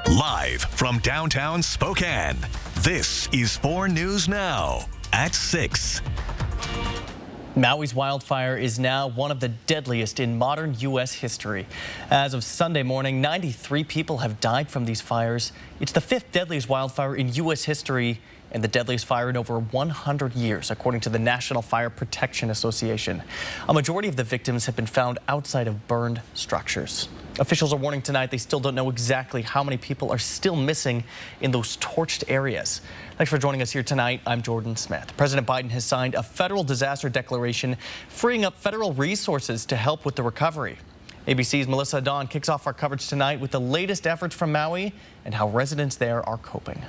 Live from downtown Spokane, this is 4 News Now at 6. Maui's wildfire is now one of the deadliest in modern U.S. history. As of Sunday morning, 93 people have died from these fires. It's the 5th deadliest wildfire in U.S. history and the deadliest fire in over 100 years, according to the National Fire Protection Association. A majority of the victims have been found outside of burned structures. Officials are warning tonight they still don't know exactly how many people are still missing in those torched areas. Thanks for joining us here tonight. I'm Jordan Smith. President Biden has signed a federal disaster declaration, freeing up federal resources to help with the recovery. ABC's Melissa Dawn kicks off our coverage tonight with the latest efforts from Maui and how residents there are coping.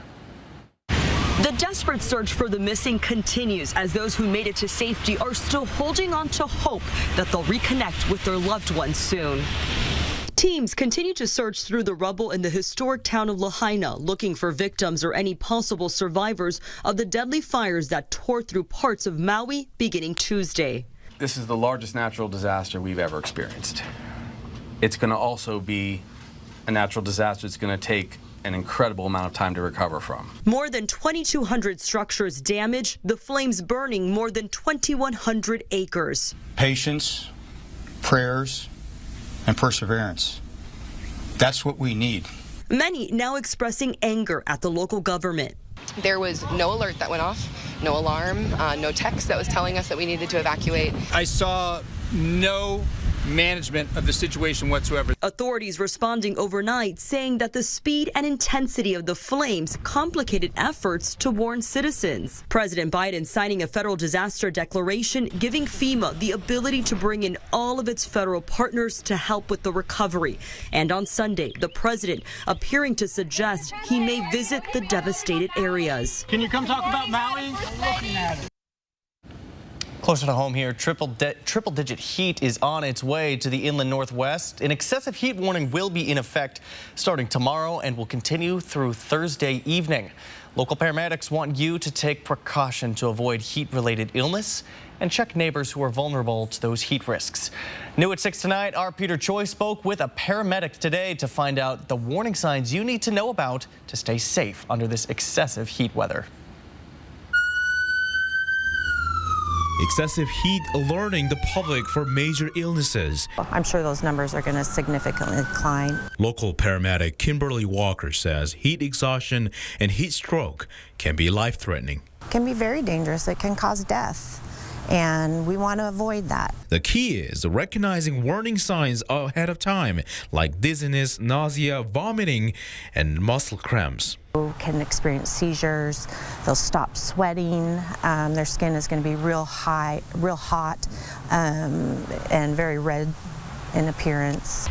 The desperate search for the missing continues as those who made it to safety are still holding on to hope that they'll reconnect with their loved ones soon. Teams continue to search through the rubble in the historic town of Lahaina, looking for victims or any possible survivors of the deadly fires that tore through parts of Maui beginning Tuesday. This is the largest natural disaster we've ever experienced. It's going to also be a natural disaster that's going to take an incredible amount of time to recover from. More than 2,200 structures damaged, the flames burning more than 2,100 acres. Patience, prayers, and perseverance. That's what we need. Many now expressing anger at the local government. There was no alert that went off, no alarm, no text that was telling us that we needed to evacuate. I saw no management of the situation whatsoever. Authorities responding overnight saying that the speed and intensity of the flames complicated efforts to warn citizens. President Biden signing a federal disaster declaration giving FEMA the ability to bring in all of its federal partners to help with the recovery. And on Sunday, the president appearing to suggest he may visit the devastated areas. Can you come talk about Maui? Looking at it. Closer to home here, triple-digit heat is on its way to the inland northwest. An excessive heat warning will be in effect starting tomorrow and will continue through Thursday evening. Local paramedics want you to take precaution to avoid heat-related illness and check neighbors who are vulnerable to those heat risks. New at 6 tonight, our Peter Choi spoke with a paramedic today to find out the warning signs you need to know about to stay safe under this excessive heat weather. Excessive heat alerting the public for major illnesses. I'm sure those numbers are going to significantly decline. Local paramedic Kimberly Walker says heat exhaustion and heat stroke can be life-threatening. It can be very dangerous. It can cause death, and we want to avoid that. The key is recognizing warning signs ahead of time, like dizziness, nausea, vomiting, and muscle cramps. Can experience seizures, they'll stop sweating, their skin is going to be real hot, and very red in appearance.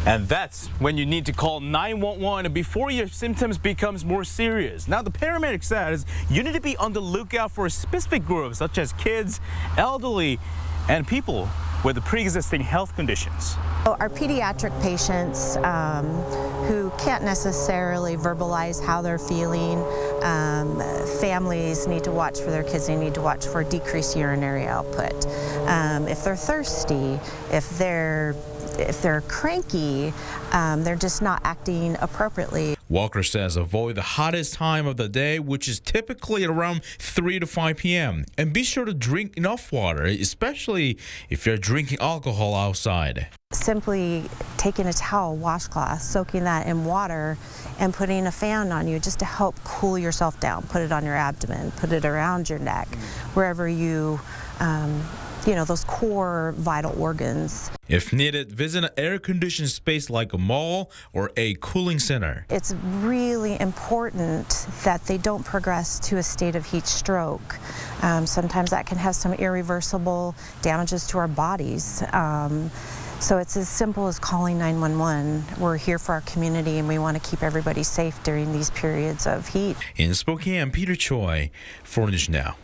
And that's when you need to call 911 before your symptoms becomes more serious. Now, the paramedic says you need to be on the lookout for specific groups such as kids, elderly, and people with pre-existing health conditions. Our pediatric patients who can't necessarily verbalize how they're feeling, families need to watch for their kids. They need to watch for decreased urinary output. If they're thirsty, if they're cranky, they're just not acting appropriately. Walker says avoid the hottest time of the day, which is typically around 3 to 5 p.m. And be sure to drink enough water, especially if you're drinking alcohol outside. Simply taking a towel, washcloth, soaking that in water, and putting a fan on you just to help cool yourself down. Put it on your abdomen, put it around your neck, wherever you those core vital organs. If needed, visit an air-conditioned space like a mall or a cooling center. It's really important that they don't progress to a state of heat stroke. Sometimes that can have some irreversible damages to our bodies. So it's as simple as calling 911. We're here for our community and we want to keep everybody safe during these periods of heat. In Spokane, Peter Choi, 4 News Now.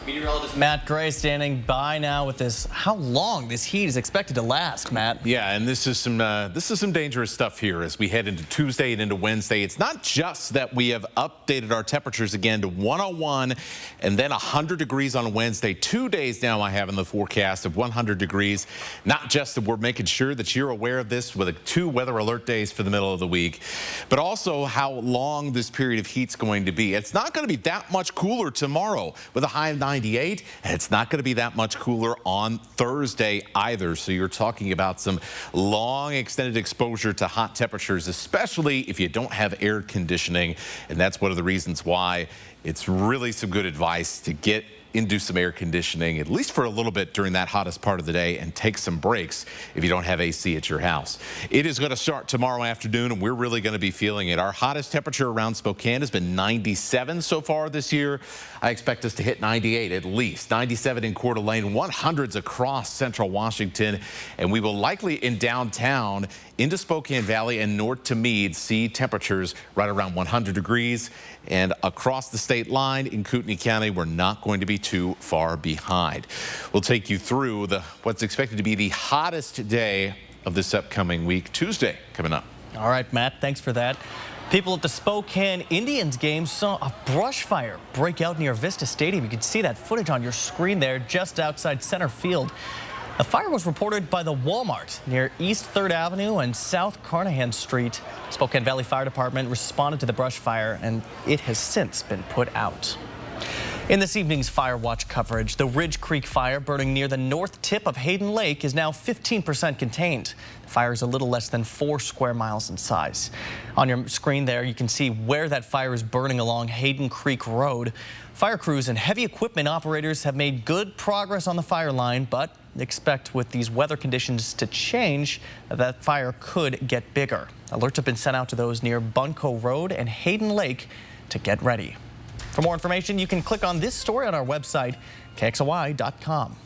Meteorologist Matt Gray standing by now with this. How long this heat is expected to last, Matt? Yeah, and this is some dangerous stuff here as we head into Tuesday and into Wednesday. It's not just that we have updated our temperatures again to 101 and then 100 degrees on Wednesday. 2 days now I have in the forecast of 100 degrees. Not just that we're making sure that you're aware of this with 2 weather alert days for the middle of the week, but also how long this period of heat's going to be. It's not going to be that much cooler tomorrow with a high of 98, and it's not going to be that much cooler on Thursday either. So you're talking about some long extended exposure to hot temperatures, especially if you don't have air conditioning. And that's one of the reasons why it's really some good advice to get into some air conditioning, at least for a little bit during that hottest part of the day, and take some breaks if you don't have AC at your house. It is going to start tomorrow afternoon, and we're really going to be feeling it. Our hottest temperature around Spokane has been 97 so far this year. I expect us to hit 98 at least. 97 in Coeur d'Alene, 100s across central Washington, and we will likely in downtown into Spokane Valley and north to Meade see temperatures right around 100 degrees. And across the state line in Kootenai County, we're not going to be too far behind. We'll take you through what's expected to be the hottest day of this upcoming week, Tuesday, coming up. All right, Matt, thanks for that. People at the Spokane Indians game saw a brush fire break out near Vista Stadium. You can see that footage on your screen there just outside center field. The fire was reported by the Walmart near East 3rd Avenue and South Carnahan Street. Spokane Valley Fire Department responded to the brush fire, and it has since been put out. In this evening's Fire Watch coverage, the Ridge Creek fire burning near the north tip of Hayden Lake is now 15% contained. The fire is a little less than 4 square miles in size. On your screen there, you can see where that fire is burning along Hayden Creek Road. Fire crews and heavy equipment operators have made good progress on the fire line, but expect with these weather conditions to change, that fire could get bigger. Alerts have been sent out to those near Bunco Road and Hayden Lake to get ready. For more information, you can click on this story on our website, KXLY.com.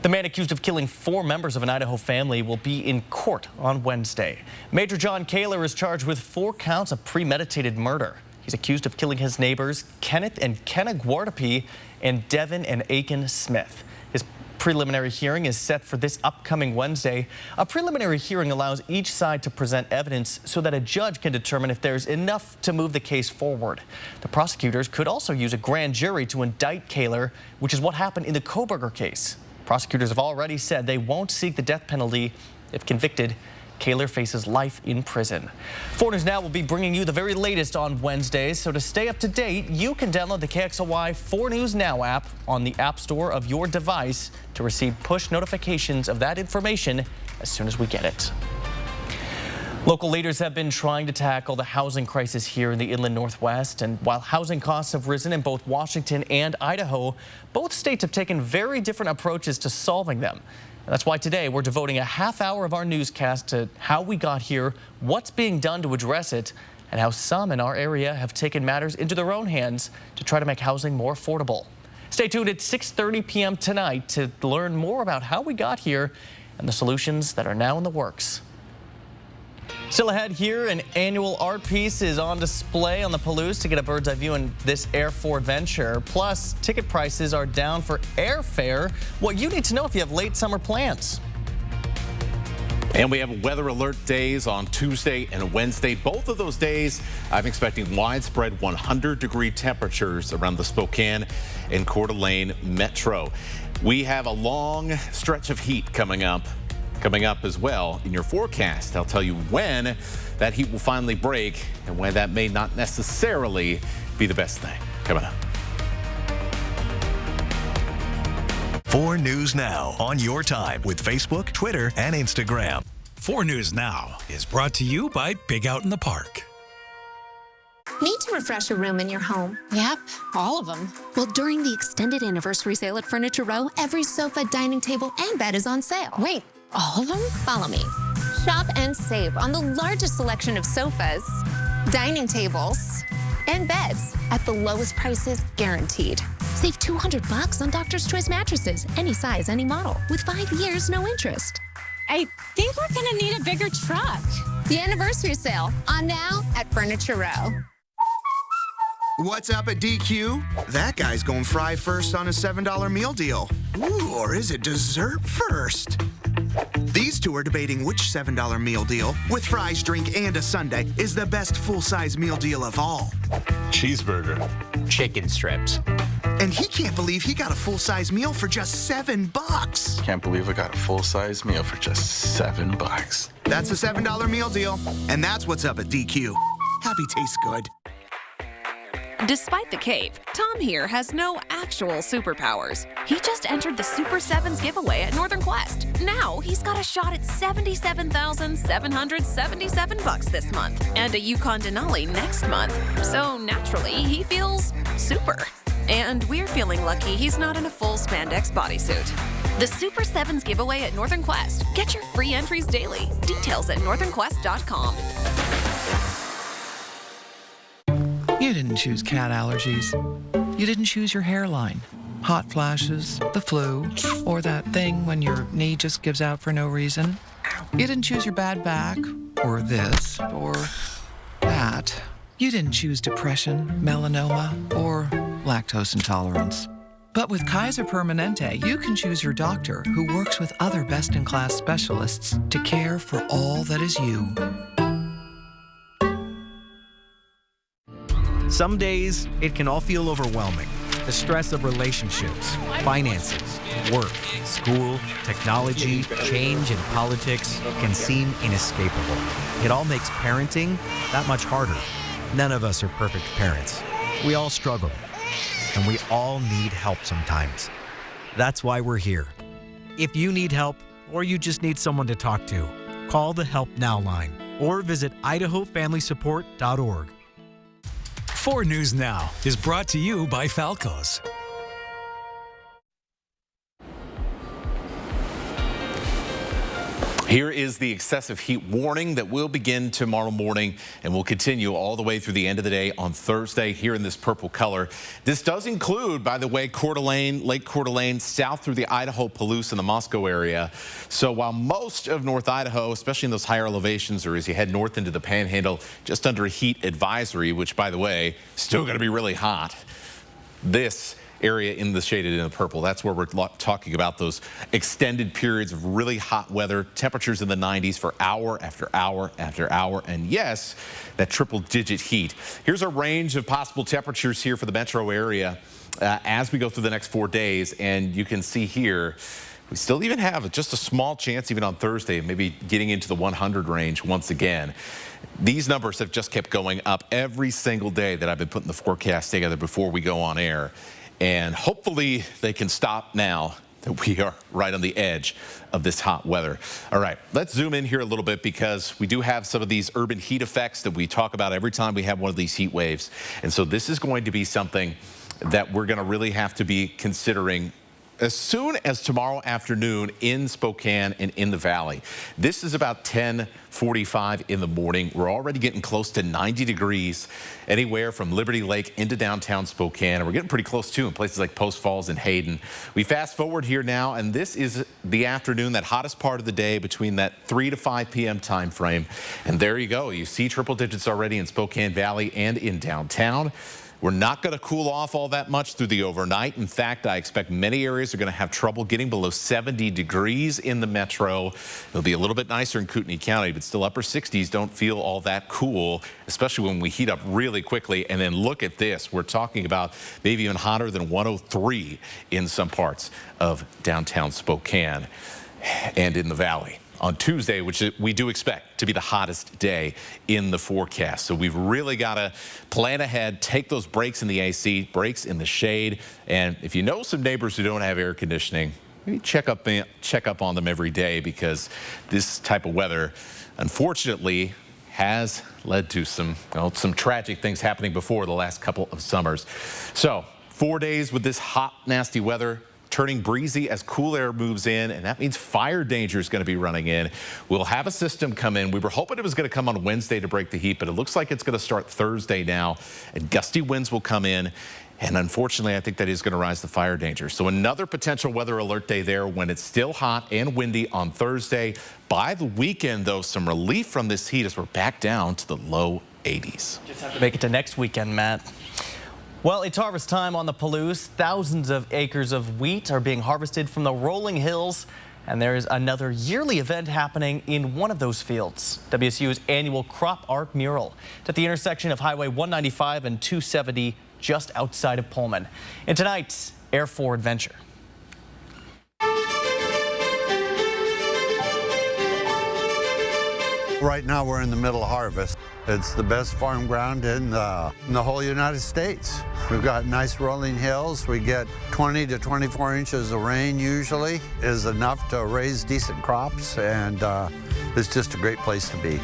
The man accused of killing 4 members of an Idaho family will be in court on Wednesday. Major John Kaler is charged with 4 counts of premeditated murder. He's accused of killing his neighbors, Kenneth and Kenna Guardapi and Devin and Aiken Smith. His preliminary hearing is set for this upcoming Wednesday. A preliminary hearing allows each side to present evidence so that a judge can determine if there's enough to move the case forward. The prosecutors could also use a grand jury to indict Kaler, which is what happened in the Koberger case. Prosecutors have already said they won't seek the death penalty if convicted. Kaler faces life in prison. 4 News Now will be bringing you the very latest on Wednesdays, so to stay up to date, you can download the KXLY 4 News Now app on the App Store of your device to receive push notifications of that information as soon as we get it. Local leaders have been trying to tackle the housing crisis here in the Inland Northwest, and while housing costs have risen in both Washington and Idaho, both states have taken very different approaches to solving them. That's why today we're devoting a half hour of our newscast to how we got here, what's being done to address it, and how some in our area have taken matters into their own hands to try to make housing more affordable. Stay tuned at 6:30 p.m. tonight to learn more about how we got here and the solutions that are now in the works. Still ahead here, an annual art piece is on display on the Palouse to get a bird's eye view in this Air4 adventure. Plus, ticket prices are down for airfare. What you need to know if you have late summer plans. And we have weather alert days on Tuesday and Wednesday. Both of those days, I'm expecting widespread 100-degree temperatures around the Spokane and Coeur d'Alene metro. We have a long stretch of heat coming up as well in your forecast. I'll tell you when that heat will finally break and when that may not necessarily be the best thing. Coming up. 4 News Now on your time with Facebook, Twitter, and Instagram. 4 News Now is brought to you by Big Out in the Park. Need to refresh a room in your home? Yep, all of them. Well, during the extended anniversary sale at Furniture Row, every sofa, dining table, and bed is on sale. Wait, all of them? Follow me. Shop and save on the largest selection of sofas, dining tables, and beds at the lowest prices guaranteed. Save $200 on Doctor's Choice mattresses, any size, any model, with 5 years, no interest. I think we're gonna need a bigger truck. The anniversary sale on now at Furniture Row. What's up at DQ? That guy's going fry first on a $7 meal deal. Ooh, or is it dessert first? These two are debating which $7 meal deal, with fries, drink, and a sundae, is the best full-size meal deal of all. Cheeseburger. Chicken strips. And he can't believe he got a full-size meal for just $7. Can't believe I got a full-size meal for just $7. That's a $7 meal deal, and that's what's up at DQ. Happy tastes good. Despite the cape, Tom here has no actual superpowers. He just entered the Super Sevens giveaway at Northern Quest. Now he's got a shot at $77,777 this month and a Yukon Denali next month. So naturally, he feels super. And we're feeling lucky he's not in a full spandex bodysuit. The Super Sevens giveaway at Northern Quest. Get your free entries daily. Details at northernquest.com. You didn't choose cat allergies. You didn't choose your hairline, hot flashes, the flu, or that thing when your knee just gives out for no reason. You didn't choose your bad back, or this, or that. You didn't choose depression, melanoma, or lactose intolerance. But with Kaiser Permanente, you can choose your doctor who works with other best-in-class specialists to care for all that is you. Some days, it can all feel overwhelming. The stress of relationships, finances, work, school, technology, change, and politics can seem inescapable. It all makes parenting that much harder. None of us are perfect parents. We all struggle, and we all need help sometimes. That's why we're here. If you need help, or you just need someone to talk to, call the Help Now line, or visit IdahoFamilySupport.org. 4 News Now is brought to you by Falco's. Here is the excessive heat warning that will begin tomorrow morning and will continue all the way through the end of the day on Thursday here in this purple color. This does include, by the way, Coeur d'Alene, Lake Coeur d'Alene, south through the Idaho, Palouse, and the Moscow area. So while most of North Idaho, especially in those higher elevations or as you head north into the Panhandle, just under a heat advisory, which, by the way, still going to be really hot, this area in the shaded in the purple, that's where we're talking about those extended periods of really hot weather, temperatures in the 90s for hour after hour after hour, and yes, that triple-digit heat. Here's a range of possible temperatures here for the metro area as we go through the next 4 days, and you can see here we still even have just a small chance even on Thursday, maybe getting into the 100 range once again. These numbers have just kept going up every single day that I've been putting the forecast together before we go on air. And hopefully they can stop now that we are right on the edge of this hot weather. All right, let's zoom in here a little bit because we do have some of these urban heat effects that we talk about every time we have one of these heat waves. And so this is going to be something that we're going to really have to be considering as soon as tomorrow afternoon in Spokane and in the Valley. This is about 10:45 in the morning. We're already getting close to 90 degrees anywhere from Liberty Lake into downtown Spokane. And we're getting pretty close too in places like Post Falls and Hayden. We fast forward here now, and this is the afternoon, that hottest part of the day between that 3 to 5 p.m. time frame. And there you go. You see triple digits already in Spokane Valley and in downtown. We're not going to cool off all that much through the overnight. In fact, I expect many areas are going to have trouble getting below 70 degrees in the metro. It'll be a little bit nicer in Kootenai County, but still upper 60s don't feel all that cool, especially when we heat up really quickly. And then look at this. We're talking about maybe even hotter than 103 in some parts of downtown Spokane and in the Valley on Tuesday, which we do expect to be the hottest day in the forecast. So we've really got to plan ahead, take those breaks in the AC, breaks in the shade. And if you know some neighbors who don't have air conditioning, maybe check up on them every day, because this type of weather, unfortunately, has led to some tragic things happening before the last couple of summers. So 4 days with this hot, nasty weather, turning breezy as cool air moves in, and that means fire danger is going to be running in. We'll have a system come in. We were hoping it was going to come on Wednesday to break the heat, but it looks like it's going to start Thursday now, and gusty winds will come in. And unfortunately, I think that is going to rise the fire danger. So another potential weather alert day there when it's still hot and windy on Thursday. By the weekend, though, some relief from this heat as we're back down to the low 80s. Just have to make it to next weekend, Matt. Well, it's harvest time on the Palouse. Thousands of acres of wheat are being harvested from the rolling hills, and there is another yearly event happening in one of those fields. WSU's annual crop art mural. It's at the intersection of Highway 195 and 270, just outside of Pullman. In tonight's Air 4 Adventure. Right now we're in the middle of harvest. It's the best farm ground in the whole United States. We've got nice rolling hills. We get 20 to 24 inches of rain usually is enough to raise decent crops, and it's just a great place to be.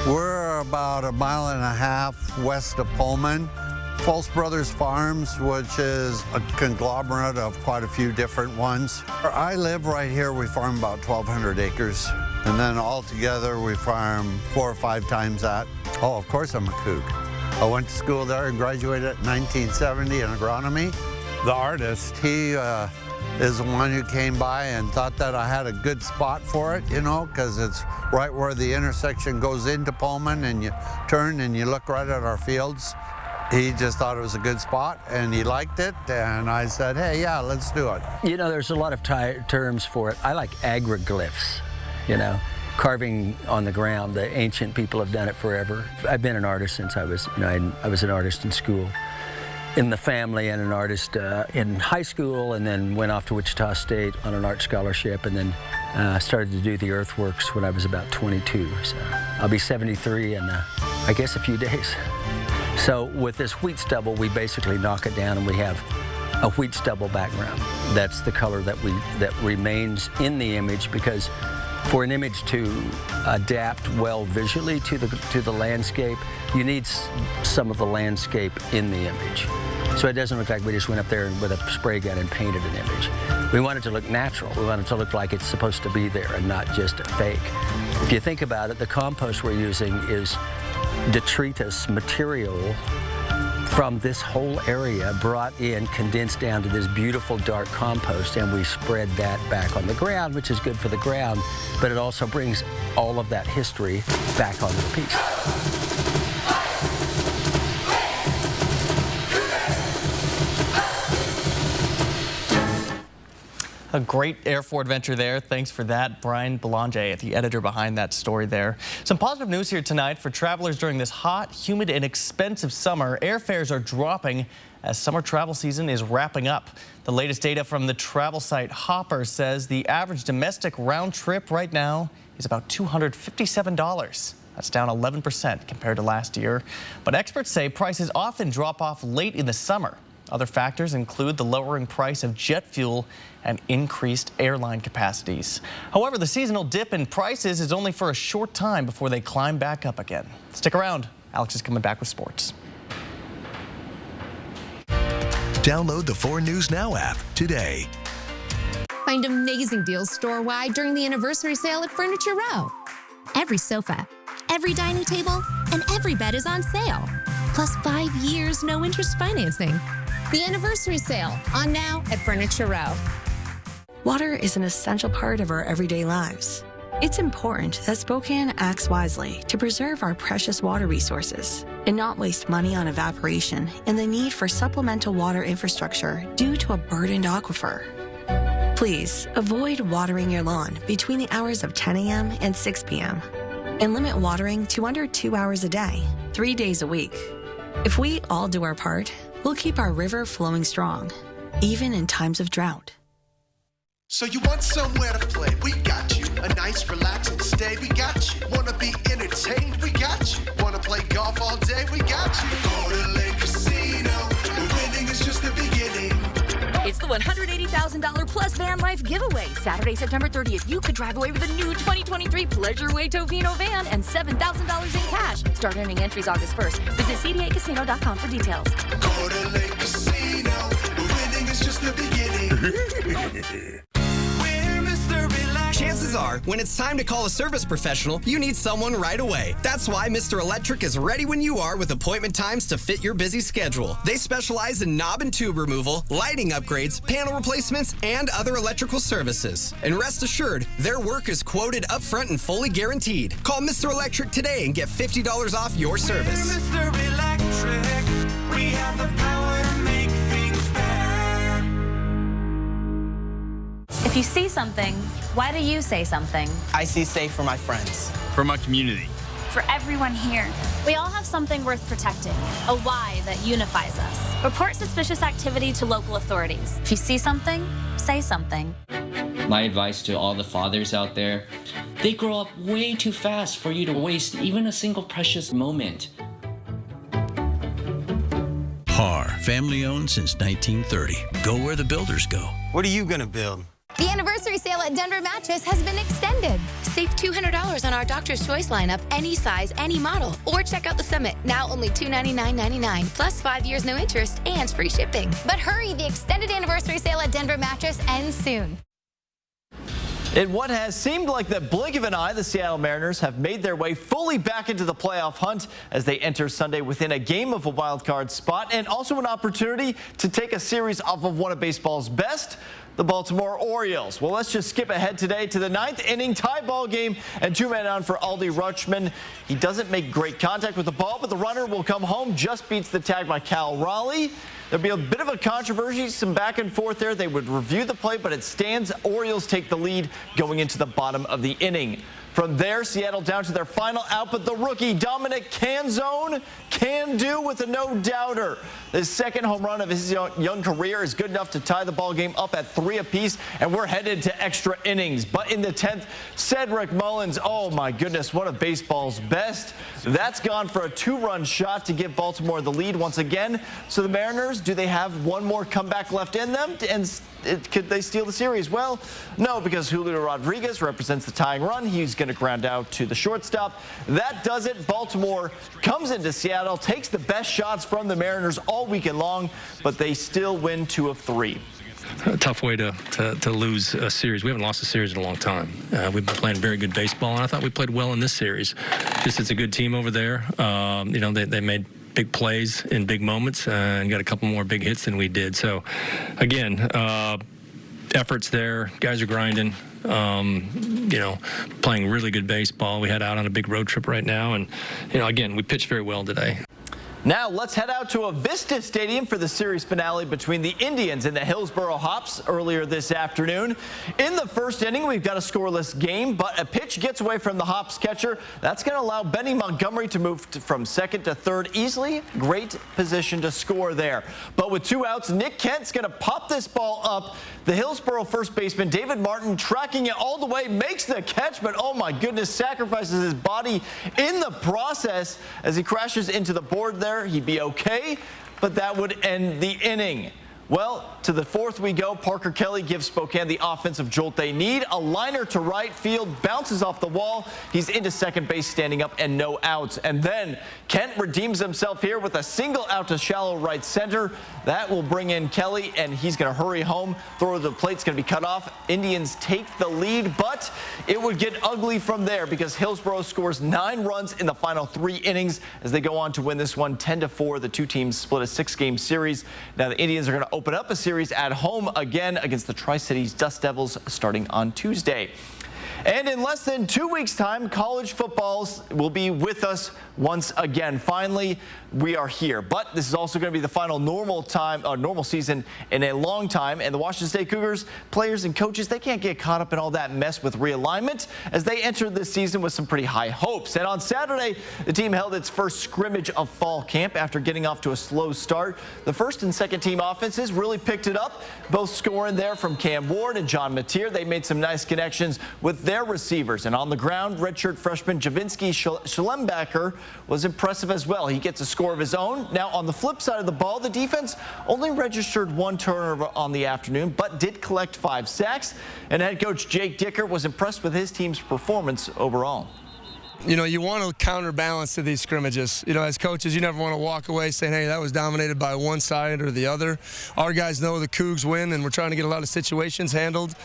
We're about 1.5 miles west of Pullman. Fultz Brothers Farms, which is a conglomerate of quite a few different ones. Where I live right here, we farm about 1,200 acres. And then all together, we farm 4 or 5 times that. Oh, of course I'm a kook. I went to school there and graduated in 1970 in agronomy. The artist, he is the one who came by and thought that I had a good spot for it, you know, because it's right where the intersection goes into Pullman, and you turn and you look right at our fields. He just thought it was a good spot, and he liked it, and I said, hey, yeah, let's do it. You know, there's a lot of terms for it. I like agroglyphs, you know, carving on the ground. The ancient people have done it forever. I've been an artist since I was, you know, I was an artist in school, in the family, and an artist in high school, and then went off to Wichita State on an art scholarship, and then started to do the earthworks when I was about 22. So I'll be 73 in, I guess, a few days. So with this wheat stubble, we basically knock it down, and we have a wheat stubble background. That's the color that remains in the image, because for an image to adapt well visually to the landscape, you need some of the landscape in the image. So it doesn't look like we just went up there with a spray gun and painted an image. We want it to look natural. We want it to look like it's supposed to be there and not just a fake. If you think about it, the compost we're using is detritus material from this whole area brought in, condensed down to this beautiful dark compost, and we spread that back on the ground, which is good for the ground, but it also brings all of that history back onto the piece. A great Air 4 adventure there. Thanks for that, Brian Belanger, the editor behind that story there. Some positive news here tonight for travelers during this hot, humid, and expensive summer. Airfares are dropping as summer travel season is wrapping up. The latest data from the travel site Hopper says the average domestic round trip right now is about $257. That's down 11% compared to last year. But experts say prices often drop off late in the summer. Other factors include the lowering price of jet fuel and increased airline capacities. However, the seasonal dip in prices is only for a short time before they climb back up again. Stick around. Alex is coming back with sports. Download the 4 News Now app today. Find amazing deals store-wide during the anniversary sale at Furniture Row. Every sofa, every dining table, and every bed is on sale. Plus 5 years, no interest financing. The anniversary sale, on now at Furniture Row. Water is an essential part of our everyday lives. It's important that Spokane acts wisely to preserve our precious water resources and not waste money on evaporation and the need for supplemental water infrastructure due to a burdened aquifer. Please avoid watering your lawn between the hours of 10 a.m. and 6 p.m. and limit watering to under 2 hours a day, 3 days a week. If we all do our part, we'll keep our river flowing strong, even in times of drought. So you want somewhere to play? We got you. A nice relaxing stay? We got you. Wanna be entertained? We got you. Wanna play golf all day? We got you. Go to Lake Casino. Winning is just the beginning. It's the $180,000 plus van life giveaway. Saturday, September 30th, you could drive away with a new 2023 Pleasureway Tofino van and $7,000 in cash. Start earning entries August 1st. Visit cdacasino.com for details. Go to Lake Casino. Winning is just the beginning. Chances are, when it's time to call a service professional, you need someone right away. That's why Mr. Electric is ready when you are with appointment times to fit your busy schedule. They specialize in knob and tube removal, lighting upgrades, panel replacements, and other electrical services. And rest assured, their work is quoted upfront and fully guaranteed. Call Mr. Electric today and get $50 off your service. Mr. Electric, we have the power to make If you see something, why do you say something? I see safe for my friends. For my community. For everyone here. We all have something worth protecting, a why that unifies us. Report suspicious activity to local authorities. If you see something, say something. My advice to all the fathers out there, they grow up way too fast for you to waste even a single precious moment. Har, family owned since 1930. Go where the builders go. What are you gonna build? The anniversary sale at Denver Mattress has been extended. Save $200 on our Doctor's Choice lineup, any size, any model. Or check out the Summit, now only $299.99, plus 5 years no interest and free shipping. But hurry, the extended anniversary sale at Denver Mattress ends soon. In what has seemed like the blink of an eye, the Seattle Mariners have made their way fully back into the playoff hunt as they enter Sunday within a game of a wild card spot and also an opportunity to take a series off of one of baseball's best, the Baltimore Orioles. Well, let's just skip ahead today to the 9th inning tie ball game and 2-man on for Aldi Rutschman. He doesn't make great contact with the ball, but the runner will come home, just beats the tag by Cal Raleigh. There'll be a bit of a controversy, some back and forth there. They would review the play, but it stands. Orioles take the lead going into the bottom of the inning. From there, Seattle down to their final out, but the rookie Dominic Canzone can do with a no-doubter. The second home run of his young career is good enough to tie the ball game up at 3 apiece, and we're headed to extra innings. But in the 10th, Cedric Mullins, oh my goodness, one of baseball's best. That's gone for a 2-run shot to give Baltimore the lead once again. So the Mariners, do they have one more comeback left in them? And could they steal the series? Well, no, because Julio Rodriguez represents the tying run. He's going to ground out to the shortstop. That does it. Baltimore comes into Seattle, takes the best shots from the Mariners all weekend long, but they still win 2 of 3. A tough way to lose a series. We haven't lost a series in a long time. We've been playing very good baseball, and I thought we played well in this series. Just it's a good team over there. You know, they made big plays in big moments and got a couple more big hits than we did. So, again, efforts there. Guys are grinding. You know, playing really good baseball. We head out on a big road trip right now, and you know, again, we pitched very well today. Now let's head out to Avista Stadium for the series finale between the Indians and the Hillsboro Hops earlier this afternoon. In the first inning, we've got a scoreless game, but a pitch gets away from the Hops catcher. That's going to allow Benny Montgomery to move from second to third easily. Great position to score there. But with 2 outs, Nick Kent's going to pop this ball up. The Hillsboro first baseman, David Martin, tracking it all the way, makes the catch, but oh my goodness, sacrifices his body in the process as he crashes into the board there. He'd be okay, but that would end the inning. Well, to the 4th we go. Parker Kelly gives Spokane the offensive jolt they need. A liner to right field, bounces off the wall. He's into second base, standing up, and no outs. And then Kent redeems himself here with a single out to shallow right center. That will bring in Kelly, and he's going to hurry home. Throw to the plate's going to be cut off. Indians take the lead, but it would get ugly from there because Hillsboro scores 9 runs in the final 3 innings as they go on to win this one 10-4. The two teams split a 6-game series. Now the Indians are going to open up a series at home again against the Tri-Cities Dust Devils starting on Tuesday. And in less than 2 weeks' time, college football will be with us once again. Finally, we are here. But this is also going to be the final normal season in a long time. And the Washington State Cougars players and coaches, they can't get caught up in all that mess with realignment as they enter this season with some pretty high hopes. And on Saturday, the team held its first scrimmage of fall camp after getting off to a slow start. The first and second team offenses really picked it up, both scoring there from Cam Ward and John Mateer. They made some nice connections with their receivers. And on the ground, redshirt freshman Javinsky Schlembacher was impressive as well. He gets a score of his own. Now, on the flip side of the ball, the defense only registered 1 turnover on the afternoon, but did collect 5 sacks. And head coach Jake Dicker was impressed with his team's performance overall. You know, you want to counterbalance to these scrimmages. You know, as coaches, you never want to walk away saying, hey, that was dominated by one side or the other. Our guys know the Cougs win, and we're trying to get a lot of situations handled.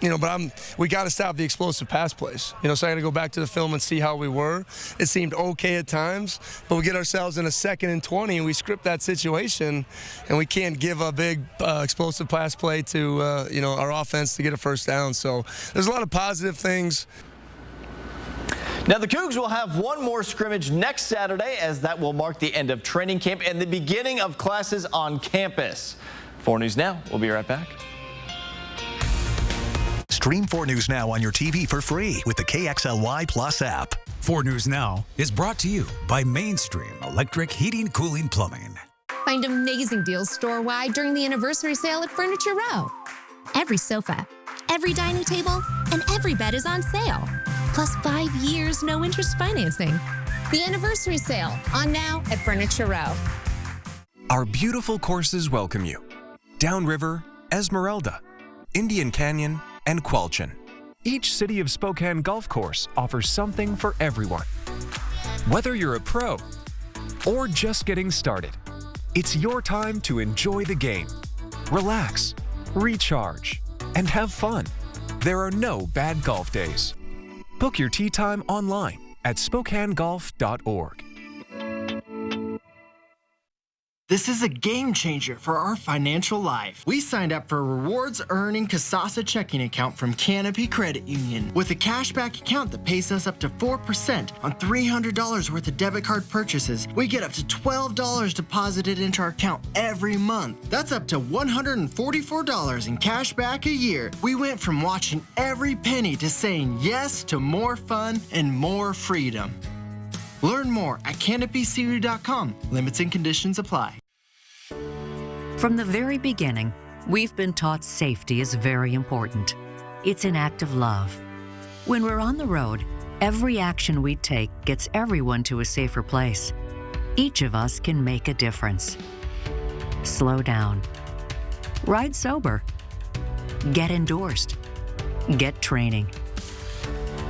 You know, but we got to stop the explosive pass plays. You know, so I got to go back to the film and see how we were. It seemed okay at times, but we get ourselves in a 2nd and 20, and we script that situation, and we can't give a big explosive pass play to, you know, our offense to get a first down. So there's a lot of positive things. Now, the Cougs will have one more scrimmage next Saturday, as that will mark the end of training camp and the beginning of classes on campus. 4 News Now. We'll be right back. Stream 4 News Now on your TV for free with the KXLY Plus app. 4 News Now is brought to you by Mainstream Electric Heating, Cooling, Plumbing. Find amazing deals store-wide during the anniversary sale at Furniture Row. Every sofa, every dining table, and every bed is on sale. Plus 5 years, no interest financing. The anniversary sale on now at Furniture Row. Our beautiful courses welcome you. Downriver, Esmeralda, Indian Canyon, and Quelchan. Each City of Spokane golf course offers something for everyone. Whether you're a pro or just getting started, it's your time to enjoy the game, relax, recharge, and have fun. There are no bad golf days. Book your tee time online at SpokaneGolf.org. This is a game changer for our financial life. We signed up for a rewards-earning Kasasa checking account from Canopy Credit Union with a cashback account that pays us up to 4% on $300 worth of debit card purchases. We get up to $12 deposited into our account every month. That's up to $144 in cash back a year. We went from watching every penny to saying yes to more fun and more freedom. Learn more at canopycu.com. Limits and conditions apply. From the very beginning, we've been taught safety is very important. It's an act of love. When we're on the road, every action we take gets everyone to a safer place. Each of us can make a difference. Slow down. Ride sober. Get endorsed. Get training.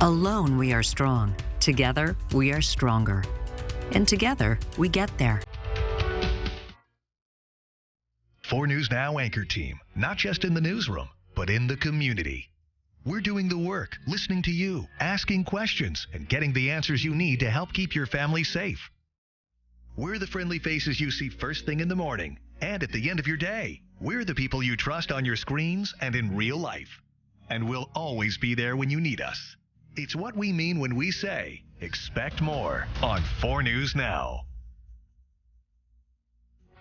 Alone, we are strong. Together, we are stronger. And together, we get there. 4 News Now anchor team, not just in the newsroom, but in the community. We're doing the work, listening to you, asking questions, and getting the answers you need to help keep your family safe. We're the friendly faces you see first thing in the morning and at the end of your day. We're the people you trust on your screens and in real life. And we'll always be there when you need us. It's what we mean when we say, expect more on 4 News Now.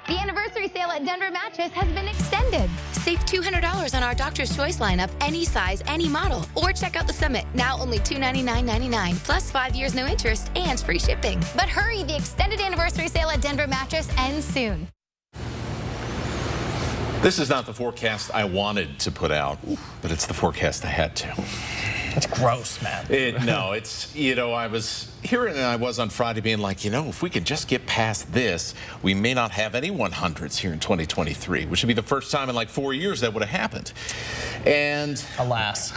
The anniversary sale at Denver Mattress has been extended. Save $200 on our Doctor's Choice lineup, any size, any model. Or check out the Summit, now only $299.99, plus 5 years no interest and free shipping. But hurry, the extended anniversary sale at Denver Mattress ends soon. This is not the forecast I wanted to put out, but it's the forecast I had to. It's gross, man. No, it's, I was hearing and I was on Friday being like, if we could just get past this, we may not have any 100s here in 2023, which would be the first time in like 4 years that would have happened. And alas,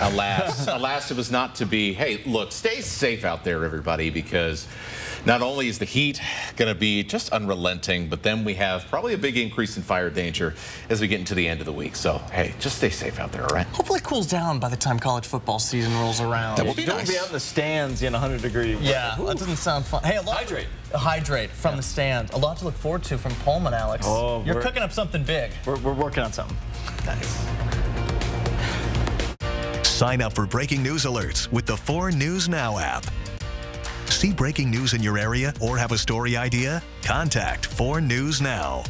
it was not to be. Hey, look, stay safe out there, everybody, because not only is the heat going to be just unrelenting, but then we have probably a big increase in fire danger as we get into the end of the week. So, hey, just stay safe out there, all right? Hopefully it cools down by the time college football season rolls around. That would be Don't nice. be out in the stands in 100 degree. Yeah, that doesn't sound fun. Hey, hydrate from the stand. A lot to look forward to from Pullman, Alex. Oh, you're cooking up something big. We're working on something. Nice. Sign up for breaking news alerts with the 4 News Now app. See breaking news in your area or have a story idea? Contact 4 News Now.